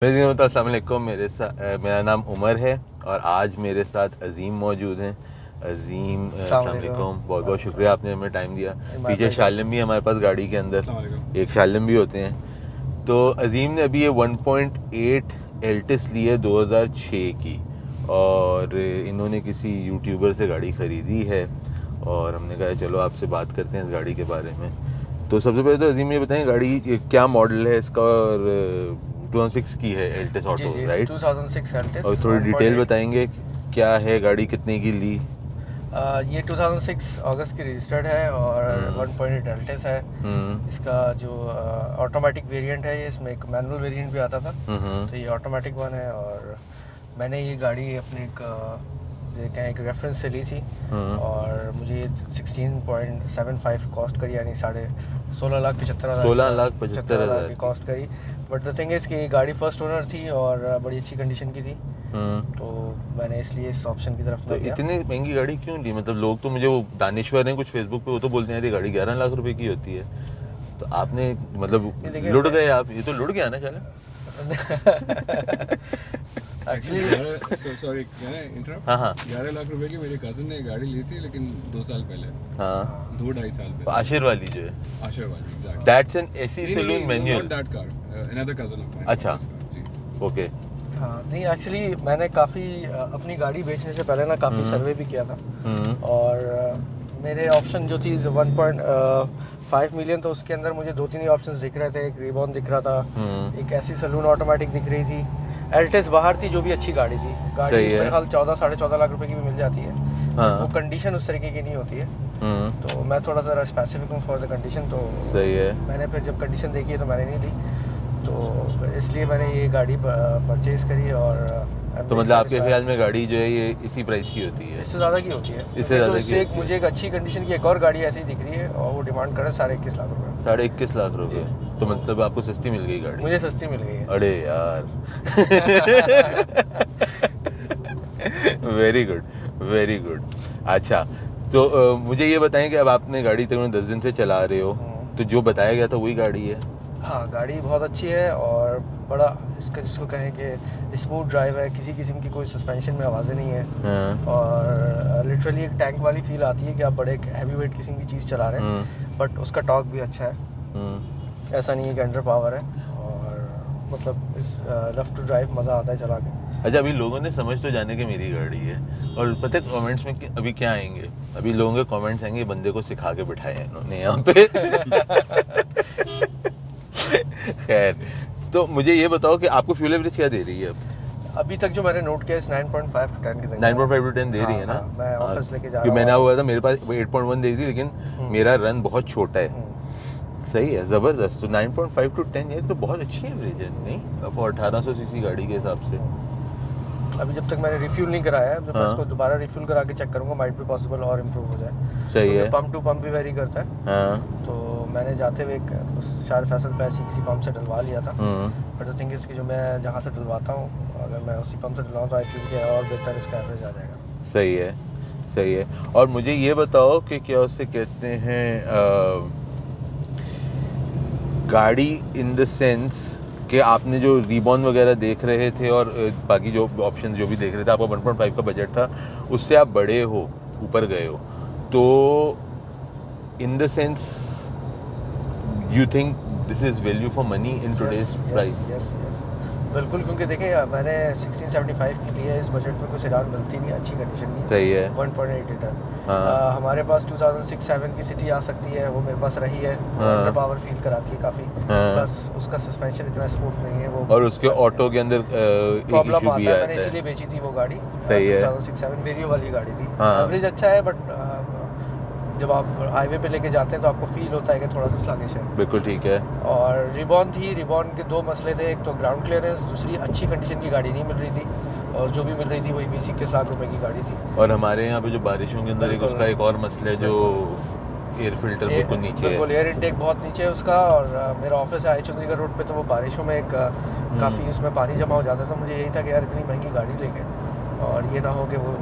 अस्सलाम वालेकुम। मेरा नाम उमर है और आज मेरे साथ अज़ीम मौजूद हैं। अज़ीम अस्सलाम वालेकुम, बहुत बहुत शुक्रिया आपने हमें टाइम दिया। पीछे शालिम भी हमारे पास गाड़ी के अंदर, एक शालिम भी होते हैं। तो अज़ीम ने अभी ये 1.8 एल्टिस ली है 2006 की, और इन्होंने किसी यूट्यूबर से गाड़ी ख़रीदी है और हमने कहा चलो आपसे बात करते हैं इस गाड़ी के बारे में। तो सबसे पहले तो अज़ीम ये बताएं गाड़ी क्या मॉडल है इसका, और 2006 की है एल्टिस ऑटो, राइट? 2006 एल्टिस। और थोड़ी डिटेल बताएंगे क्या है गाड़ी, कितने की ली? ये 2006 अगस्त की रजिस्टर्ड है और 1.8 एल्टिस है। इसका जो ऑटोमेटिक वेरिएंट है, ये इसमें एक मैनुअल वेरिएंट भी आता था, तो ये ऑटोमेटिक वन है। और मैंने ये गाड़ी अपने एक रेफरेंस से ली थी और मुझे 16.75 कॉस्ट करी, यानी 16,75,000 की कॉस्ट करी। बट द थिंग इज़ कि गाड़ी फर्स्ट ओनर थी और बड़ी अच्छी कंडीशन की थी, तो मैंने इसलिए इस ऑप्शन की तरफ तो इतनी महंगी गाड़ी क्यों ली? मतलब लोग तो मुझे, वो दानिश्वर हैं कुछ फेसबुक पे, वो तो बोलते हैं ये गाड़ी 11 लाख रुपए की होती है, तो आपने मतलब लुट गए आप? ये तो लुट गया ना चले। एक्चुअली सॉरी, हाँ हाँ, 11 लाख रुपए की मेरे कजन ने गाड़ी ली थी, लेकिन 2 साल पहले, हाँ 2-2.5 साल पहले। आशिर वाली जो है, आशिर वाली, exactly. That's an AC saloon manual. That car, another cousin of mine. अच्छा, जी, ओके। हाँ, नहीं एक्चुअली मैंने काफ़ी अपनी गाड़ी बेचने से पहले ना काफ़ी सर्वे भी किया था, और मेरे ऑप्शन जो थी 1.5 मिलियन, तो उसके अंदर मुझे 2-3 ही ऑप्शंस दिख रहे थे। एक रिबॉन दिख रहा था, एक ऐसी सलून ऑटोमेटिक दिख रही थी, एल्टिस बाहर थी जो भी अच्छी गाड़ी थी। गाड़ी मेरे ख्याल 14-14.5 लाख रुपए की भी मिल जाती है। हाँ। वो कंडीशन उस तरीके की नहीं होती है, तो मैं थोड़ा सा स्पेसिफिक हूँ फॉर द कंडीशन। तो सही है, मैंने फिर जब कंडीशन देखी है तो मैंने नहीं ली, तो इसलिए मैंने ये गाड़ी परचेज़ करी। और तो मतलब आपके ख्याल में गाड़ी जो है ये इसी प्राइस की होती है? इससे ज़्यादा की होती है। इससे ज़्यादा की? मुझे एक अच्छी कंडीशन की एक और गाड़ी ऐसी दिख रही है और वो डिमांड कर रहा है 21.5 लाख रुपए। 21.5 लाख रुपए? तो मतलब आपको सस्ती मिल गई गाड़ी? मुझे सस्ती मिल गई है। अरे यार वेरी गुड, वेरी गुड। अच्छा, तो मुझे ये बताएं कि अब आपने गाड़ी तकरीबन 10 दिन से चला रहे हो, तो जो बताया गया था वही गाड़ी है? हाँ, गाड़ी बहुत अच्छी है और बड़ा इसका जिसको कहें कि स्मूथ ड्राइव है, किसी किस्म की कोई सस्पेंशन में आवाज़ें नहीं है। और लिटरली एक टैंक वाली फील आती है कि आप बड़े हैवी वेट किस्म की चीज़ चला रहे हैं, बट उसका टॉर्क भी अच्छा है। ऐसा नहीं है कि अंडर पावर है, और मतलब इस लव टू ड्राइव मज़ा आता है चला के। अच्छा, अभी लोगों ने समझ तो जाने कि मेरी गाड़ी है, और पता है कमेंट्स में अभी क्या आएंगे? अभी लोगों के कमेंट्स आएंगे, बंदे को सिखा के बिठाया इन्होंने यहाँ पे खैर, तो मुझे ये बताओ कि आपको फ्यूल एवरेज क्या दे रही है अब? अभी तक जो मैंने नोट किया है 9.5 to 10 की 9.5 to 10 दे रही है ना? मैं ऑफिस लेके जा रहा हूँ, हूँ। मैंने हुआ था मेरे पास 8.1 दे दी, लेकिन मेरा रन बहुत छोटा है। सही है, ज़बरदस्त। तो 9.5 to 10 ये तो बहुत अच्छी एवरेज है, नहीं? 1800 सीसी गाड़ी के हिसाब से। अभी जब तक मैंने रिफ्यूल नहीं कराया है, जब मैं इसको दोबारा रिफ्यूल करा के चेक करूंगा, माइट भी पॉसिबल और इम्प्रूव हो जाए। सही है। पंप टू पंप भी वेरी करता है। हाँ। तो मैंने जाते हुए उस शार फैसल पे ऐसी किसी पंप से डलवा लिया था, बट द थिंग इज़ कि जो मैं जहाँ से डलवाता हूँ, अगर मैं उसी पंप से डलवाऊँ तो आई फील कि और बेहतर इसका एवरेज आ जाएगा। सही है, सही है। और मुझे ये बताओ कि क्या उसे कहते हैं गाड़ी इन द सेंस कि आपने जो रिबॉन वगैरह देख रहे थे और बाकी जो ऑप्शन जो भी देख रहे थे, आपका 1.5 का बजट था, उससे आप बड़े हो, ऊपर गए हो, तो in the sense you think this is value for money in today's price? Yes, बिल्कुल, क्योंकि देखिए मैंने 1675 की ली है, इस बजट में कोई सेडान मिलती नहीं अच्छी कंडीशन की। सही है। 1.8 लीटर। हमारे पास 2006-7 की सिटी आ सकती है, वो मेरे पास रही है। अंडर पावर फील कराती है काफ़ी, प्लस उसका सस्पेंशन इतना स्मूथ नहीं है वो, और उसके ऑटो के अंदर प्रॉब्लम आता है। मैंने इसीलिए बेची थी वो गाड़ी। सही है। 2006-7 वेरियो वाली गाड़ी थी। एवरेज अच्छा है, बट जब आप हाईवे पे लेके जाते हैं तो आपको फील होता है कि थोड़ा सा स्लगिश है। बिल्कुल ठीक है। और रिबॉन थी, रिबॉन के 2 मसले थे, एक तो ग्राउंड क्लियरेंस, दूसरी अच्छी कंडीशन की गाड़ी नहीं मिल रही थी, और जो भी मिल रही थी वही 20-21 लाख रुपए की गाड़ी थी। और हमारे यहाँ पे जो बारिशों के अंदर उसका एक और मसला है, जो एयर फिल्टर बिल्कुल नीचे है। बिल्कुल, एयर इनटेक बहुत नीचे है उसका। और मेरा ऑफिस है चंडीगढ़ रोड पे, तो वो बारिशों में काफ़ी उसमें पानी जमा हो जाता था। तो मुझे यही था कि यार इतनी महंगी गाड़ी लेके, और ये ना हो कि वो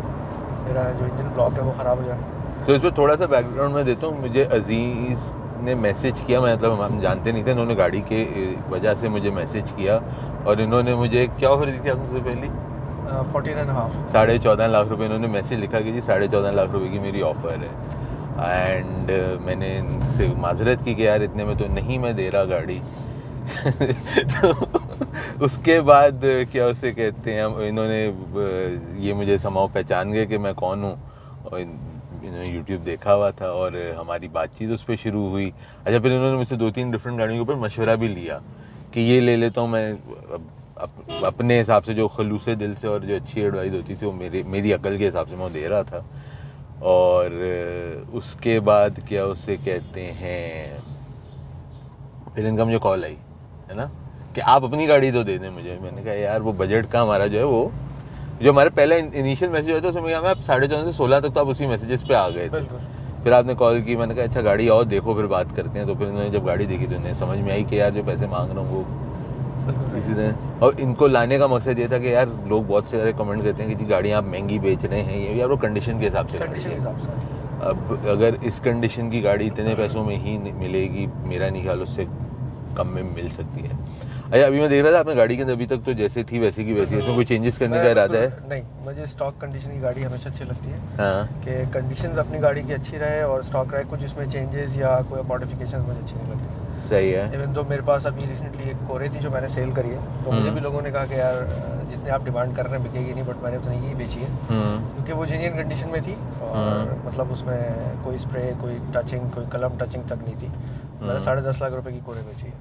मेरा जो इंजन ब्लॉक है वो ख़राब हो जाए। तो इस पर थोड़ा सा बैकग्राउंड में देता हूँ। मुझे अजीज़ ने मैसेज किया, मतलब हम जानते नहीं थे, उन्होंने गाड़ी के वजह से मुझे मैसेज किया और इन्होंने मुझे क्या ऑफर दी थी आपने सबसे पहली? 14.5। 14.5 लाख रुपए इन्होंने मैसेज लिखा कि जी 14.5 लाख रुपए की मेरी ऑफ़र है। एंड मैंने इनसे माजरत की कि यार इतने में तो नहीं मैं दे रहा गाड़ी। तो उसके बाद क्या उसे कहते हैं, इन्होंने ये मुझे समाओ पहचान गए कि मैं कौन हूँ, और इन्होंने यूट्यूब देखा हुआ था और हमारी बातचीत उस पर शुरू हुई। अच्छा, फिर इन्होंने मुझसे 2-3 डिफरेंट गाड़ियों के ऊपर मशवरा भी लिया कि ये ले लेता हूँ मैं, अपने हिसाब से जो खलूस दिल से और जो अच्छी एडवाइस होती थी वो मेरी अकल के हिसाब से मैं दे रहा था। और उसके बाद क्या उसे कहते हैं, फिर इनका मुझे कॉल आई है ना कि आप अपनी गाड़ी तो दे दें मुझे। मैंने कहा यार वो बजट का हमारा जो है, वो जो हमारे पहले इनिशियल मैसेज होता है उसमें कहा आप 14.5 से 16 तक तो आप उसी मैसेजेस पे आ गए थे। फिर आपने कॉल की, मैंने कहा अच्छा गाड़ी आओ देखो फिर बात करते हैं। तो फिर इन्होंने जब गाड़ी देखी तो इन्हें समझ में आई कि यार जो पैसे मांग रहा हूँ वो इसी तरह। और इनको लाने का मकसद ये था कि यार लोग बहुत से सारे कमेंट करते हैं कि जी गाड़ियाँ आप महंगी बेच रहे हैं, ये यार वो कंडीशन के हिसाब से गाड़ी है। अब अगर इस कंडीशन की गाड़ी इतने पैसों में ही मिलेगी, मेरा नहीं ख्याल उससे कम में मिल सकती है। अच्छा, अभी मैं देख रहा था आपने गाड़ी के अंदर अभी तक तो जैसे थी वैसी की वैसी, इसमें कोई चेंजेस करने का इरादा है? नहीं, मुझे स्टॉक कंडीशन की गाड़ी हमेशा अच्छी लगती है। हाँ, कि कंडीशंस अपनी गाड़ी की अच्छी रहे और स्टॉक रहे, कुछ इसमें चेंजेस या कोई मॉडिफिकेशन मुझे अच्छी नहीं लगी। सही है। इवन तो मेरे पास अभी रिसेंटली एक कोरे थी जो मैंने सेल करी है, तो मुझे भी लोगों ने कहा कि यार जितने आप डिमांड कर रहे हैं बिकेगी नहीं, बट मैंने उतनी ही बेची है क्योंकि वो जेन्युइन कंडीशन में थी और मतलब उसमें कोई स्प्रे, कोई टचिंग, कोई कलम टचिंग तक नहीं थी। मैंने 10.5 लाख रुपए की कोरे बेची है।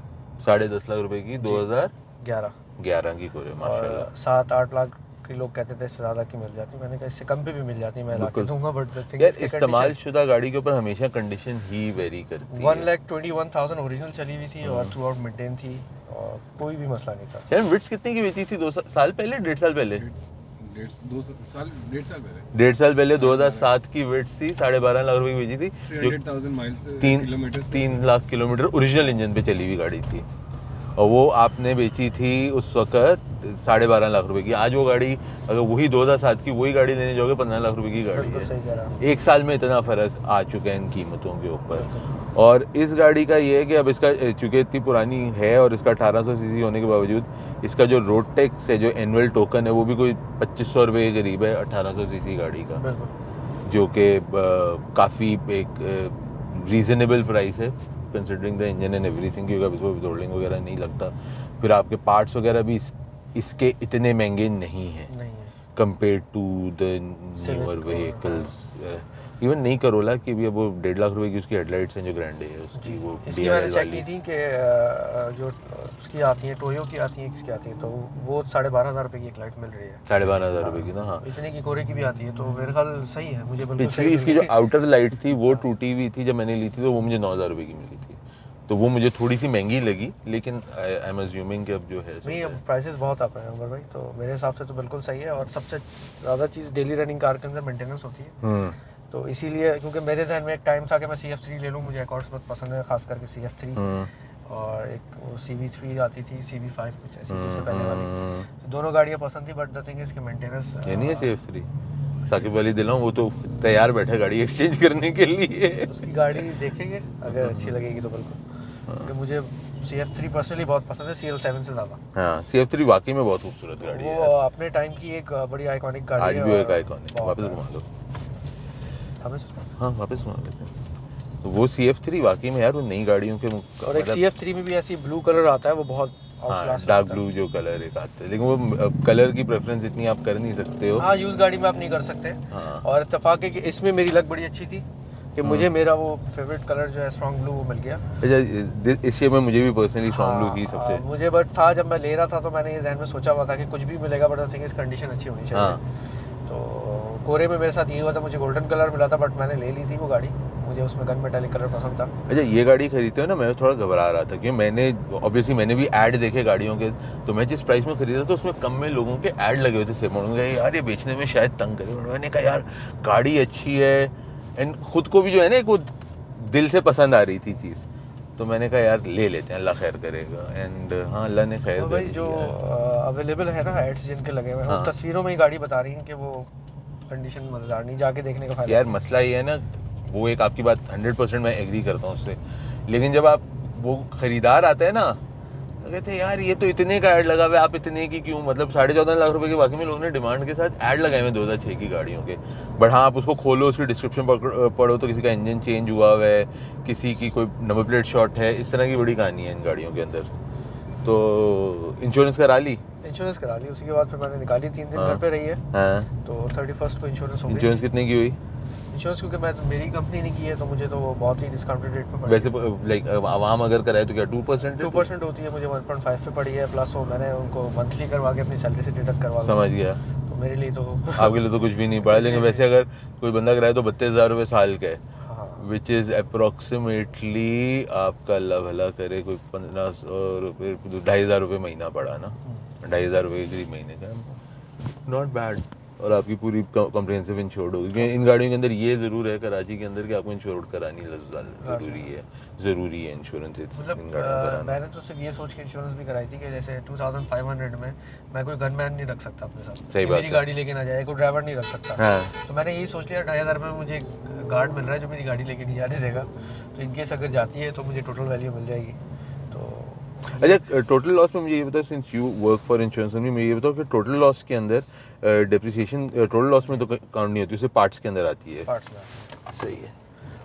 10.5 लाख रुपए की 2011 की कोरे, माशाल्लाह। 7-8 लाख के लोग कहते थे इससे ज़्यादा की मिल जाती, मैंने कहा इससे कम पे भी मिल जाती, मैं ला के दूंगा। बट यार इस्तेमाल शुदा गाड़ी के ऊपर हमेशा कंडीशन ही वेरी करती है। 1,21,000 ओरिजिनल चली हुई थी और थ्रू आउट मेंटेन थी और कोई भी मसला नहीं था। यार विट्स कितने की बेची थी? 2 साल पहले, 1.5 साल पहले? 1.5 साल पहले 2007 की विट्स थी, 12.5 लाख रुपए की बेची थी, जो 3 लाख किलोमीटर ओरिजिनल इंजन पे चली हुई गाड़ी थी। और वो आपने बेची थी उस वक्त 12.5 लाख रुपए की। आज वो गाड़ी अगर वही 2007 की वही गाड़ी लेने जाओगे 15 लाख रुपए की गाड़ी है। 1 साल में इतना फ़र्क आ चुका है इन कीमतों के ऊपर। और इस गाड़ी का ये है कि अब इसका चूँकि इतनी पुरानी है और इसका 1800 सीसी होने के बावजूद इसका जो रोड टैक्स है, जो एनुअल टोकन है, वो भी कोई 2500 रुपये के करीब है 1800 सीसी गाड़ी का, जो कि काफ़ी एक रीज़नेबल प्राइस है considering the engine and everything, क्योंकि अब इसको विदोलिंग वगैरह नहीं लगता। फिर आपके पार्ट्स वगैरह भी इसके इतने महंगे नहीं हैं compare to the newer vehicles. Even नई करोला की भी अब वो 1.5 लाख रुपए की उसकी हेडलाइट्स हैं जो ग्रैंडे है उसकी, वो DRL वाली थी कि जो उसकी आती है, टोयो की आती है, किसकी आती है, तो वो 12,500 रुपए की एक लाइट मिल रही है। 12,500 रुपए की ना, हाँ इतने की कोरे की भी आती है, तो मेरे ख्याल सही है। मुझे पिछली इसकी जो आउटर लाइट थी वो टूटी हुई थी जब मैंने ली थी, तो वो मुझे 9,000 रुपए की मिली थी, तो वो मुझे थोड़ी सी महंगी लगी, लेकिन आई एम अज्यूमिंग कि अब जो है नहीं, अब प्राइसेस बहुत आप हैं उमर भाई, तो मेरे हिसाब से तो बिल्कुल सही है। और सबसे ज़्यादा चीज़ डेली रनिंग कार के अंदर मेंटेनेंस होती है, तो इसीलिए, क्योंकि मेरे जहन में एक टाइम था कि मैं CF3 ले लूँ, मुझे अकॉर्ड्स बहुत पसंद है, खास करके CF3 और एक वो CV3 आती थी, CV5 कुछ ऐसी जिससे पहले वाली, तो दोनों गाड़ियाँ पसंद थी। बट द थिंग इज कि मेंटेनेंस ये नहीं है CF3 साकिब वाली दिलाऊं, वो तो तैयार बैठा गाड़ी एक्सचेंज करने के लिए। उसकी गाड़ी देखेंगे, अगर अच्छी लगेगी तो बिल्कुल, क्योंकि मुझे CF3 पर्सनली बहुत पसंद है CL7 से ज़्यादा। हाँ, CF3 वाकई में बहुत खूबसूरत गाड़ी है, वो अपने टाइम की एक बड़ी आइकॉनिक गाड़ी है। आज भी एक आइकॉनिक। वापस घुमा लो, हाँ वापस घुमा लेते हैं। तो वो CF3 वाकई में यार वो नई गाड़ियों के और एक CF3 में भी ऐसी ब्लू कलर आता है, वो बहुत डार्क ब्लू जो कलर एक आता है, लेकिन वो कलर की प्रेफरेंस इतनी आप कर नहीं सकते हो। हाँ, यूज गाड़ी में आप नहीं कर सकते। हाँ। और इत्तेफाक है कि इसमें मेरी लक बड़ी अच्छी थी कि मुझे मेरा वो फेवरेट कलर जो है स्ट्रॉन्ग ब्लू वो मिल गया। अच्छा, इस शेप में मुझे भी पर्सनली स्ट्रॉन्ग ब्लू ही सबसे मुझे बट था, जब मैं ले रहा था तो मैंने ये जहन में सोचा हुआ था कि कुछ भी मिलेगा, बट आई थिंक इस कंडीशन अच्छी होनी चाहिए। तो कोरे में मेरे साथ ये हुआ था, मुझे गोल्डन कलर मिला था, बट मैंने ले ली थी वो गाड़ी, मुझे उसमें गन मेटालिक कलर पसंद था। अच्छा, ये गाड़ी खरीदते हो ना, मैं थोड़ा घबरा रहा था क्योंकि मैंने भी ऐड देखे गाड़ियों के, तो मैं जिस प्राइस में खरीदा तो उसमें कम में लोगों के ऐड लगे हुए थे सेम, उन्होंने कहा यार ये बेचने में शायद तंग करे। मैंने कहा यार गाड़ी अच्छी है एंड खुद को भी जो है ना एक वो दिल से पसंद आ रही थी चीज़, तो मैंने कहा यार ले लेते हैं, अल्लाह खैर करेगा। एंड हाँ, अल्लाह ने खैर भाई जो अवेलेबल है ना एड्स जिनके लगे हुए हैं, वो तस्वीरों में ही गाड़ी बता रही हैं कि वो कंडीशन मजेदार नहीं, जाके देखने का फायदा। यार मसला ये है ना, वो एक आपकी बात 100% मैं एग्री करता हूँ उससे, लेकिन जब आप वो खरीदार आता है ना कहते हैं यार ये तो इतने का ऐड लगा हुआ है, आप इतने की क्यों, मतलब 14.5 लाख रुपए के वाकई में लोगों ने डिमांड के साथ ऐड लगाए हुए 2006 की गाड़ियों के। बट हाँ, आप उसको खोलो, उसकी डिस्क्रिप्शन पढ़ो तो किसी का इंजन चेंज हुआ हुआ है, किसी की कोई नंबर प्लेट शॉट है, इस तरह की बड़ी कहानी है इन गाड़ियों के अंदर। तो इंश्योरेंस करा ली? इंश्योरेंस करा ली, उसके बाद फिर मैंने निकाली, 3 दिन घर पे रही है। हाँ, तो 31st को इंश्योरेंस हो गई। इंश्योरेंस कितने की हुई? इंश्योरेंस क्योंकि मेरी कंपनी ने की है तो मुझे तो वो बहुत ही डिस्काउंटेड रेट पे पड़ी। वैसे लाइक आवाम अगर कराए तो क्या 2%? 2% होती है, मुझे 1.5 पे पड़ी है, प्लस वो मैंने उनको मंथली करवा के अपनी सैलरी से डिडक्ट करवा लिया। समझ गया। तो मेरे लिए तो आपके लिए तो कुछ भी नहीं पड़ा, लेकिन वैसे अगर कोई बंदा कराए तो 32,000 रुपये साल का है, हाँ, विच इज़ अप्रोक्सीमेटली आपका अल्लाह भला करे कोई 1500 रुपये 2,500 रुपये महीना पड़ा ना, 2,500 रुपये के महीने का, नॉट बैड। और आपकी पूरी कॉम्प्रिहेंसिव इंश्योर्ड होगी, क्योंकि इन गाड़ियों के अंदर ये ज़रूर है कराची के अंदर कि आपको इंश्योर्ड करानी ज़रूरी है इंश्योरेंस मतलब इन गाड़ियों का कराना। मैंने तो सिर्फ ये सोच के इंश्योरेंस भी कराई थी कि जैसे 2500 में मैं कोई गनमैन नहीं रख सकता अपने साथ, सही कि बात मेरी है। गाड़ी लेके ना जाए, कोई ड्राइवर नहीं रख सकता। हाँ, तो मैंने यही सोच लिया 2,500 में मुझे गार्ड मिल रहा है जो मेरी गाड़ी लेके नहीं जाने देगा, तो इनकेस अगर जाती है तो मुझे टोटल वैल्यू मिल जाएगी। तो अच्छा, टोटल लॉस में मुझे ये बताओ, since you work for insurance company, मुझे ये बताओ कि टोटल लॉस के अंदर डेप्रिसिएशन टोटल लॉस में तो काउंट नहीं होती, उसे पार्ट्स के अंदर आती है। पार्ट्स में सही है।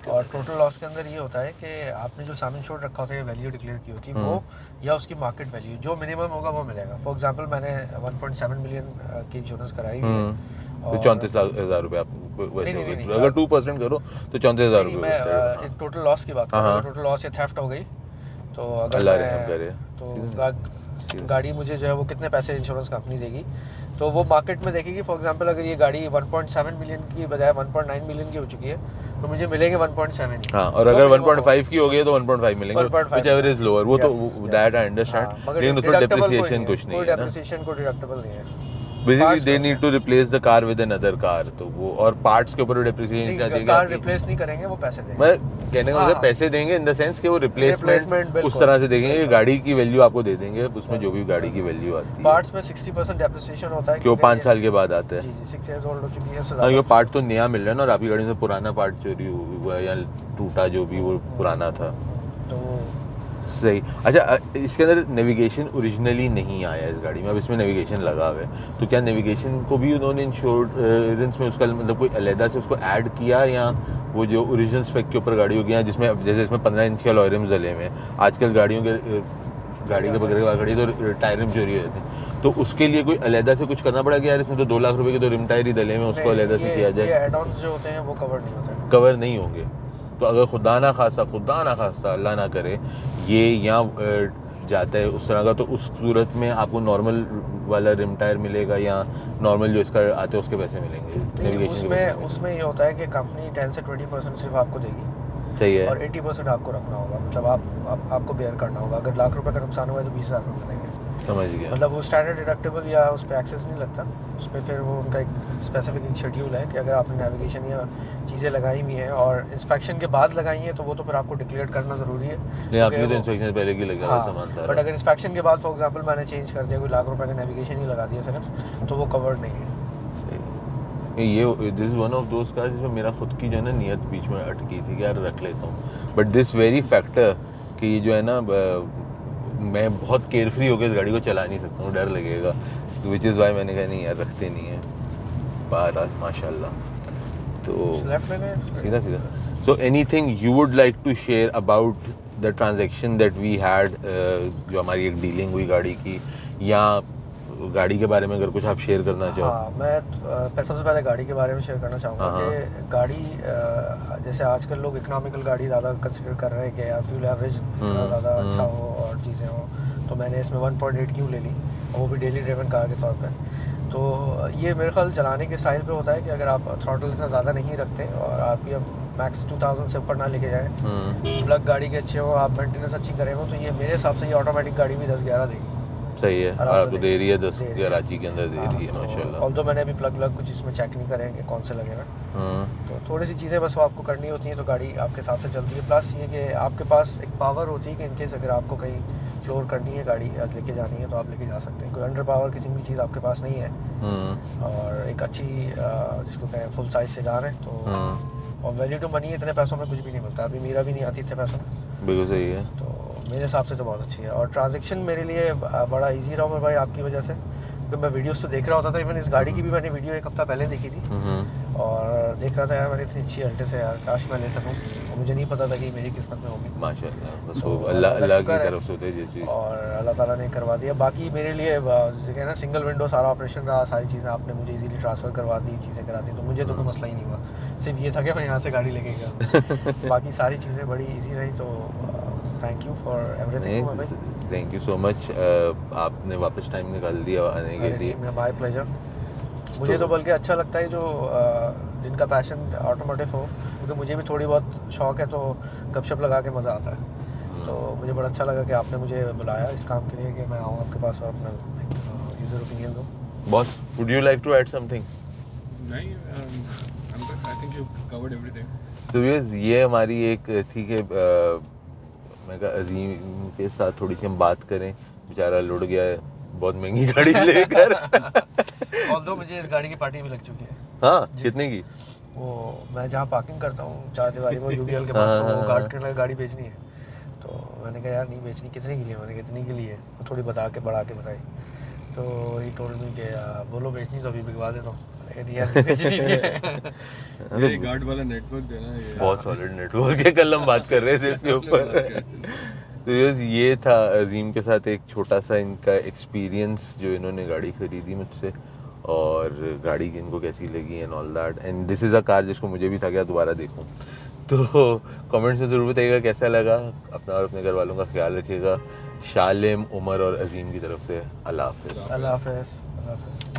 और टोटल लॉस के अंदर ये होता है कि आपने जो सामान छोड़ रखा होता है, वैल्यू डिक्लेयर की होती है वो, या उसकी मार्केट वैल्यू जो मिनिमम होगा वो मिलेगा। फॉर एग्जांपल मैंने 1.7 मिलियन की इंश्योरेंस कराई हुई है, तो 34,000 रुपये आप वैसे हो नहीं, गए, अगर 2% करो तो 34,000 नहीं, रुपये मैं टोटल लॉस की बात कर रहा हूँ। टोटल लॉस या थेफ्ट हो गई तो अगर अल्लाह मैं रहम करे। तो गाड़ी मुझे जो है वो कितने पैसे इंश्योरेंस कंपनी देगी, तो वो मार्केट में देखेगी। फॉर एग्जांपल अगर ये गाड़ी 1.7 मिलियन की बजाय 1.9 मिलियन की हो चुकी है तो मुझे मिलेंगे 1.7। हाँ, और अगर 1.5 की हो गई है तो 1.5 मिलेंगे, 1.5 व्हिच एवर इज लोअर, वो तो Yes, दैट आई हाँ, अंडरस्टैंड, मगर लेकिन उसमें deductible कोई डेप्रिसिएशन है, कुछ नहीं कोई है ना। डेप्रिसिएशन कोई डिडक्टेबल नहीं है। Basically Parts they may need to replace the car with another car, तो वो और पार्ट्स के ऊपर डेप्रिसिएशन क्या नहीं, देगा? कार रिप्लेस नहीं करेंगे, वो पैसे देंगे। मैं कहने का मतलब हाँ। पैसे देंगे इन द सेंस कि वो Replacement रिप्लेसमेंट उस बिल्कुल, तरह से देंगे, बिल्कुल। गाड़ी की वैल्यू आपको दे देंगे, उसमें जो भी गाड़ी की वैल्यू आती है, पार्ट्स में 60% डेप्रिसिएशन होता है कि वो 5 साल के बाद आता है। जी 6 इयर्स ओल्ड हो चुकी है उससे हाँ, ये ज़्यादा। पार्ट तो नया मिल रहा है ना, और आपकी गाड़ी में पुराना पार्ट चोरी हुआ है या टूटा जो भी वो पुराना था। तो सही। अच्छा, इसके अंदर नेविगेशन ओरिजिनली नहीं आया इस गाड़ी में, अब इसमें नेविगेशन लगा हुआ है, तो क्या नेविगेशन को भी उन्होंने इंश्योरेंस में उसका मतलब कोई अलहदा से उसको ऐड किया, या वो जो ओरिजिनल स्पेक के ऊपर गाड़ी हो गया, जिसमें अब जैसे इसमें 15 इंच के अलॉय रिम्स डले हुए हैं, आजकल गाड़ियों के गाड़ी के बगैर गाड़ी तो टायर रिम चोरी हो जाते हैं, तो उसके लिए कोई अलहदा से कुछ करना पड़ा कि यार इसमें तो 2 लाख रुपए के तो रिम टायर ही डले हुए हैं, उसको अलहदा से किया ये जाए? एड-ऑन्स जो होते हैं वो कवर नहीं होते हैं। कवर नहीं होंगे, तो अगर खुदा ना खासा अल्लाह ना करे ये यहाँ जाता है उस तरह का, तो उस सूरत में आपको नॉर्मल वाला रिम टायर मिलेगा या नॉर्मल जो इसका आते हैं उसके पैसे मिलेंगे? नहीं, नेविगेशन के पैसे उसमें ये होता है कि कंपनी 10 से 20% सिर्फ आपको देगी सही है। और 80% आपको रखना होगा, मतलब आपको बेयर करना होगा। अगर लाख रुपए का नुकसान हुआ है तो 20,000 रुपये मिलेंगे। समझ गया। मतलब वो स्टैंडर्ड डिडक्टेबल या उस पर एक्सेस नहीं लगता, उस पर फिर वो उनका एक स्पेसिफिक एक शेड्यूल है कि अगर आपने नेविगेशन या चीज़ें लगाई हुई हैं और इंस्पेक्शन के बाद लगाई हैं तो वो तो फिर आपको डिक्लेयर करना ज़रूरी है। नहीं, आपकी तो इंस्पेक्शन पहले की लगा हुआ सामान बट सारा। अगर इंस्पेक्शन के बाद फॉर एग्जांपल मैंने चेंज कर दिया, कोई लाख रुपए का नेविगेशन ही लगा दिया सिर्फ, तो वो कवर्ड नहीं है। ये this is one of those cars जिसमें मेरा खुद की जो है ना नियत बीच में अटकी थी कि यार रख लेता हूँ, बट दिस वेरी फैक्टर कि ये जो है ना मैं बहुत केयरफ्री होकर इस गाड़ी को चला नहीं सकता हूँ, डर लगेगा, विच इज़ वाई मैंने कहा नहीं यार रखते नहीं है। बहरहाल माशाल्लाह, तो लेफ्ट में गए सीधा so anything you would like to share about the transaction that we had, जो हमारी एक डीलिंग हुई गाड़ी की, या गाड़ी के बारे में अगर कुछ आप शेयर करना चाहो? हाँ, मैं सबसे पहले गाड़ी के बारे में शेयर करना चाहूँगा कि गाड़ी जैसे आजकल लोग इकोनॉमिकल गाड़ी ज़्यादा कंसिडर कर रहे हैं कि यार फ्यूल एवरेज इतना ज़्यादा अच्छा हो और चीज़ें हो, तो मैंने इसमें 1.8 क्यों ले ली, और वो भी डेली ड्राइवन कार के तौर पे। तो ये मेरे ख्याल चलाने के स्टाइल पे होता है कि अगर आप थ्रॉटल इतना ज़्यादा नहीं रखते और आरपीएम मैक्स 2000 से ऊपर ना लेके जाएँ, प्लग गाड़ी के अच्छे हो, आप मेंटेनेंस अच्छी करें हो, तो ये मेरे हिसाब से ये ऑटोमेटिक गाड़ी भी 10-11 देगी। सही है, आपको दे रही है 10 कराची के अंदर दे रही है हाँ, माशाल्लाह। ऑल्दो मैंने अभी प्लग कुछ इसमें चेक नहीं करेंगे कौन से लगेगा, तो थोड़ी सी चीज़ें बस वो आपको करनी होती हैं तो गाड़ी आपके हिसाब से चलती है। प्लस ये कि आपके पास एक पावर होती है कि इनकेस अगर आपको कहीं फ्लोर करनी है गाड़ी लेके जानी है तो आप लेके जा सकते हैं, कोई अंडर पावर किसी भी चीज़ आपके पास नहीं है, और एक अच्छी जिसको कहें फुल साइज सेडान है, तो और वैल्यू टू मनी इतने पैसों में कुछ भी नहीं मिलता, अभी मेरा भी नहीं आती इतने पैसों में, बिल्कुल सही है। तो मेरे हिसाब से तो बहुत अच्छी है, और ट्रांजैक्शन मेरे लिए बड़ा इजी रहा उमर भाई आपकी वजह से, क्योंकि मैं वीडियोस तो देख रहा होता था। इवन इस गाड़ी की भी मैंने वीडियो एक हफ्ता पहले देखी थी और देख रहा था यार मैंने इतनी अच्छी अल्टस है यार, काश मैं ले सकूं, और मुझे नहीं पता था कि मेरी किस्मत में होगी। माशाल्लाह, बस तो वो अल्लाह की शुक्र है। तरफ से होते हैं ये चीज़। और अल्लाह ताला ने करवा दिया। बाकी मेरे लिए जैसे कहना सिंगल विंडो सारा ऑपरेशन रहा, सारी चीज़ें आपने मुझे इजीली ट्रांसफ़र करवा दी, चीज़ें करा दी, तो मुझे तो कोई मसला ही नहीं हुआ। सिर्फ ये था कि मैं यहाँ से गाड़ी लेके गया। बाकी सारी चीज़ें बड़ी इजी रही, तो thank you for everything. Thank you so much, आपने वापस टाइम निकाल दिया आने के लिए। My pleasure. मुझे तो बल्कि अच्छा लगता है जो जिनका पैशन ऑटोमोटिव हो, क्योंकि मुझे भी थोड़ी बहुत शौक है, तो गपशप लगा के मज़ा आता है। तो मुझे बड़ा अच्छा लगा कि आपने मुझे बुलाया इस काम के लिए कि मैं आऊँ आपके पास और अपना यूज़र ओपिनियन दूँ। Boss, would you like to add something? नहीं, I think you covered everything. तो ये हमारी एक थी कि मैं कहा अजीम के साथ थोड़ी सी हम बात करें, बेचारा लुट गया है बहुत महंगी गाड़ी लेकर। ऑल्दो मुझे इस गाड़ी की पार्टी भी लग चुकी है। हाँ, कितने की? वो मैं जहाँ पार्किंग करता हूँ 4 दीवारी में यूडीएल के पास, तो वो गार्ड के लिए गाड़ी बेचनी है। तो मैंने कहा यार नहीं बेचनी, कितने की लिए? मैंने कहा इतनी के लिए, तो थोड़ी बढ़ा के बताई। तो ही टोल्ड मी कि बोलो बेचनी तो अभी बिकवा देता हूँ। मैंने कहा यार बेचनी नहीं है। ये गार्ड वाला नेटवर्क जो है ना, ये बहुत सॉलिड नेटवर्क है, कल हम बात कर रहे थे इसके ऊपर। तो ये था अजीम के साथ एक छोटा सा इनका एक्सपीरियंस जो इन्होंने गाड़ी खरीदी मुझसे, और गाड़ी इनको कैसी लगी and all that. And this is a car जिसको मुझे भी था क्या दोबारा देखूं। तो कमेंट्स में ज़रूर बताइएगा कैसा लगा। अपना और अपने घर वालों का ख्याल रखिएगा। शालिम, उमर और अजीम की तरफ से अल्लाह हाफ़िज़। अल्लाह हाफ़िज़।